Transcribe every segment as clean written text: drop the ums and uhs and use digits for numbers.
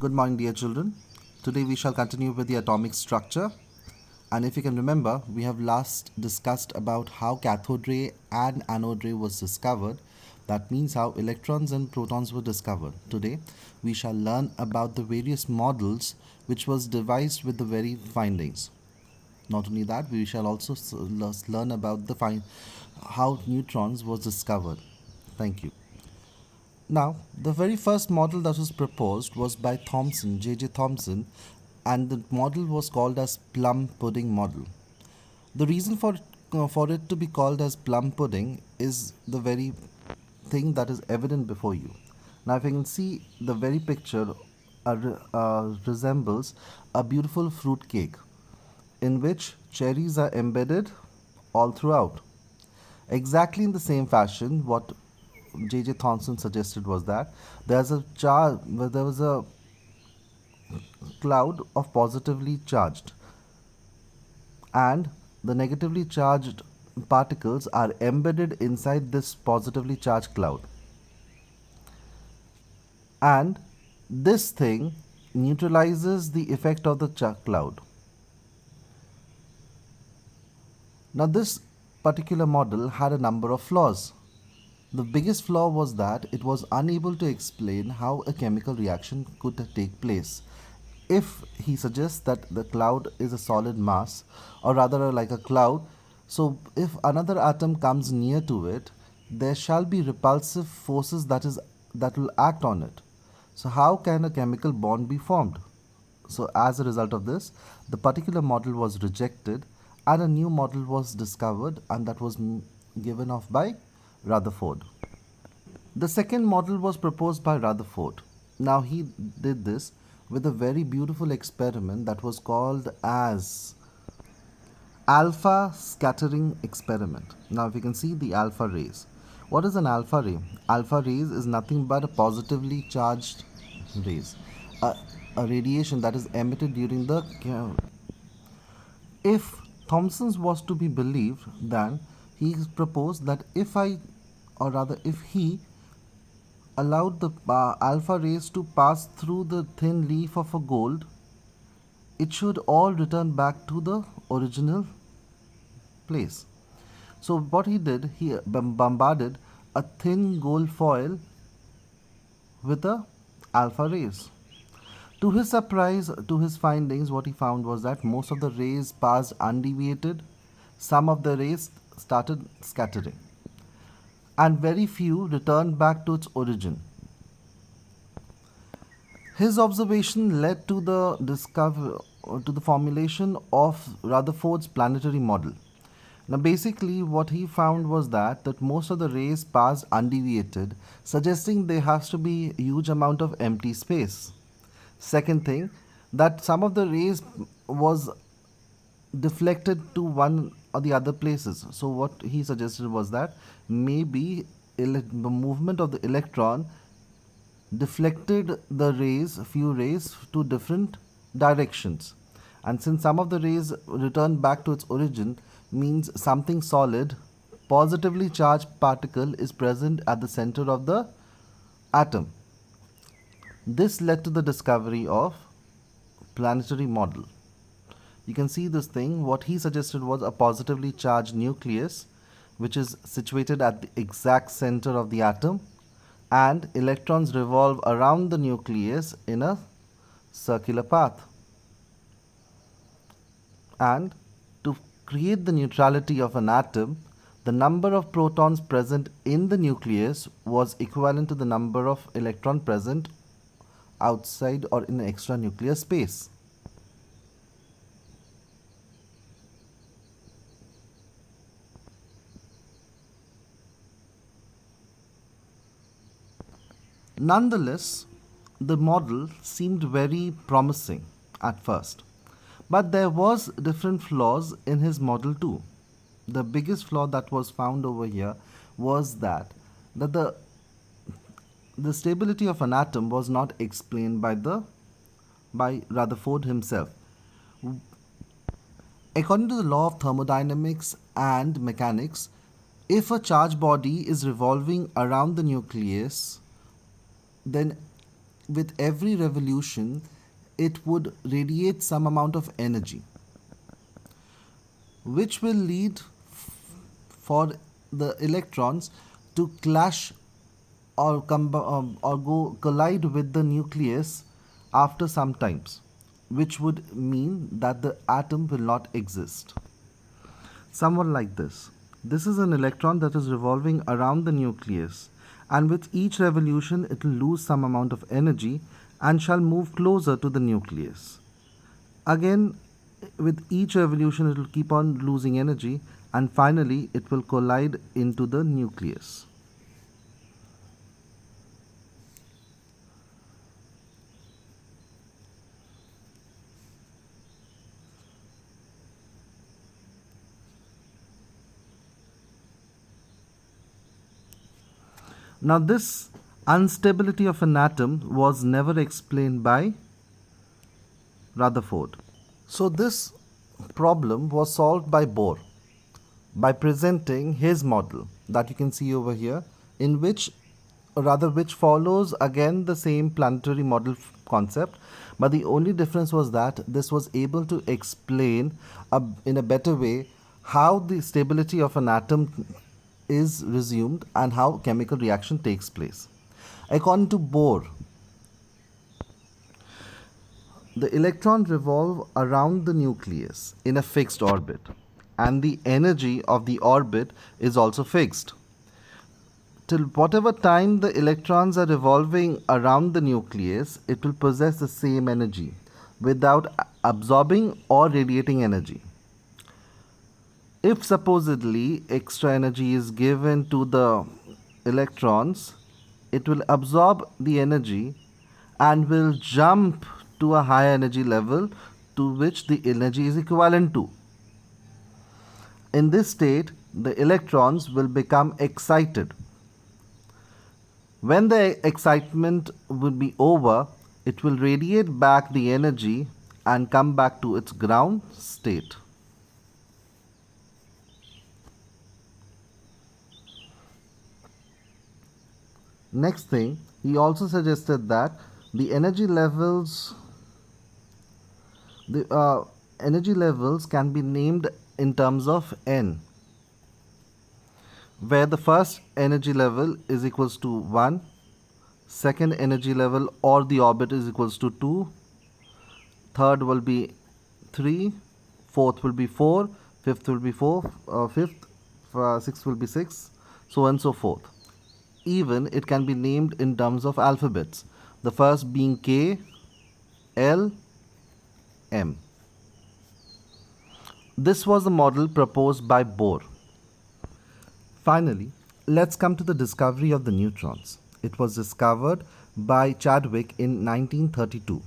Good morning, dear children. Today we shall continue with the atomic structure. And if you can remember, we have last discussed about how cathode ray and anode ray was discovered. That means how electrons and protons were discovered. Today we shall learn about the various models which was devised with the very findings. Not only that, we shall also learn about the how neutrons was discovered. Thank you. Now, the very first model that was proposed was by Thomson, J.J. Thomson, and the model was called as plum pudding model. The reason for it to be called as plum pudding is the very thing that is evident before you. Now, if you can see, the very picture resembles a beautiful fruit cake in which cherries are embedded all throughout. Exactly in the same fashion, what J.J. Thomson suggested was that there was a cloud of positively charged, and the negatively charged particles are embedded inside this positively charged cloud. And this thing neutralizes the effect of the cloud. Now, this particular model had a number of flaws. The biggest flaw was that it was unable to explain how a chemical reaction could take place. If he suggests that the cloud is a solid mass, or rather like a cloud, so if another atom comes near to it, there shall be repulsive forces that will act on it. So how can a chemical bond be formed? So as a result of this, the particular model was rejected and a new model was discovered, and that was given off by Rutherford. The second model was proposed by Rutherford. Now he did this with a very beautiful experiment that was called as alpha scattering experiment. Now if you can see the alpha rays. What is an alpha ray? Alpha rays is nothing but a positively charged rays. A radiation that is emitted during the if Thomson's was to be believed, then he proposed that if he allowed the alpha rays to pass through the thin leaf of a gold, it should all return back to the original place. So what he did, he bombarded a thin gold foil with the alpha rays. To his surprise, to his findings, what he found was that most of the rays passed undeviated, some of the rays started scattering, and very few returned back to its origin. His observation led to the formulation of Rutherford's planetary model. Now, basically, what he found was that most of the rays passed undeviated, suggesting there has to be a huge amount of empty space. Second thing, that some of the rays was deflected to one or the other places. So what he suggested was that maybe the movement of the electron deflected the rays, few rays, to different directions. And since some of the rays returned back to its origin, means something solid, positively charged particle is present at the center of the atom. This led to the discovery of planetary model. You can see this thing. What he suggested was a positively charged nucleus which is situated at the exact center of the atom, and electrons revolve around the nucleus in a circular path. And to create the neutrality of an atom, the number of protons present in the nucleus was equivalent to the number of electrons present outside or in extranuclear space. Nonetheless, the model seemed very promising at first, but there was different flaws in his model too. The biggest flaw that was found over here was that the stability of an atom was not explained by Rutherford himself. According to the law of thermodynamics and mechanics, if a charged body is revolving around the nucleus, then with every revolution, it would radiate some amount of energy, which will lead for the electrons to clash or go collide with the nucleus after some times, which would mean that the atom will not exist. Somewhat like this. This is an electron that is revolving around the nucleus, and with each revolution it will lose some amount of energy and shall move closer to the nucleus. Again, with each revolution it will keep on losing energy, and finally it will collide into the nucleus. Now, this instability of an atom was never explained by Rutherford. So, this problem was solved by Bohr by presenting his model that you can see over here, in which, or rather, which follows again the same planetary model concept, but the only difference was that this was able to explain in a better way how the stability of an atom is resumed and how chemical reaction takes place. According to Bohr, the electron revolve around the nucleus in a fixed orbit, and the energy of the orbit is also fixed. Till whatever time the electrons are revolving around the nucleus, it will possess the same energy without absorbing or radiating energy. If supposedly extra energy is given to the electrons, it will absorb the energy and will jump to a higher energy level to which the energy is equivalent to. In this state, the electrons will become excited. When the excitement will be over, it will radiate back the energy and come back to its ground state. Next thing, he also suggested that the energy levels can be named in terms of n, where the first energy level is equals to 1, second energy level or the orbit is equals to 2, third will be 3, fourth will be 4, fifth will be 4, sixth will be 6, so on and so forth. Even it can be named in terms of alphabets, the first being K, L, M. This was the model proposed by Bohr. Finally, let's come to the discovery of the neutrons. It was discovered by Chadwick in 1932.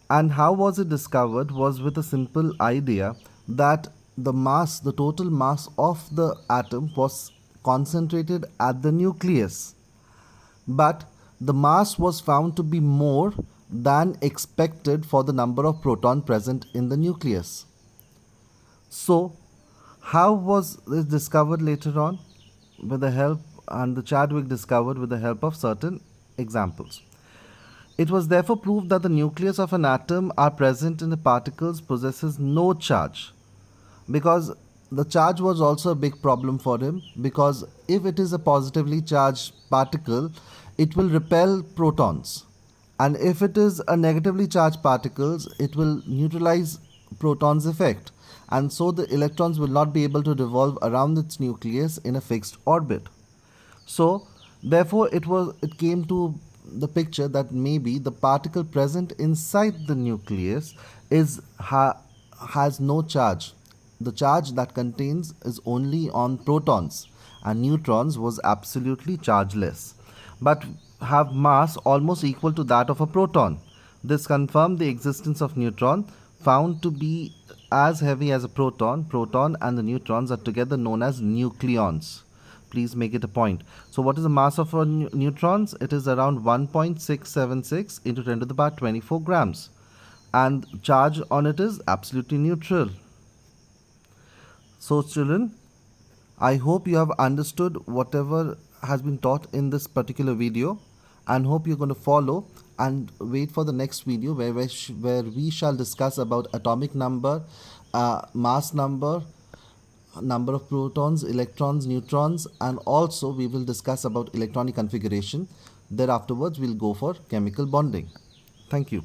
And how was it discovered was with a simple idea that the total mass of the atom was concentrated at the nucleus, but the mass was found to be more than expected for the number of protons present in the nucleus. So, how was this discovered later on? With the help, and the Chadwick discovered with the help of certain examples. It was therefore proved that the nucleus of an atom are present in the particles possesses no charge, because the charge was also a big problem for him, because if it is a positively charged particle, it will repel protons, and if it is a negatively charged particles, it will neutralize protons effect, and so the electrons will not be able to revolve around its nucleus in a fixed orbit. So therefore it came to the picture that maybe the particle present inside the nucleus has no charge. The charge that contains is only on protons, and neutrons was absolutely chargeless, but have mass almost equal to that of a proton. This confirmed the existence of neutron, found to be as heavy as a proton. Proton and the neutrons are together known as nucleons. Please make it a point. So what is the mass of neutrons? It is around 1.676 into 10 to the power 24 grams, and charge on it is absolutely neutral. So children, I hope you have understood whatever has been taught in this particular video, and hope you're going to follow and wait for the next video where we shall discuss about atomic number, mass number, number of protons, electrons, neutrons, and also we will discuss about electronic configuration. Thereafterwards, we'll go for chemical bonding. Thank you.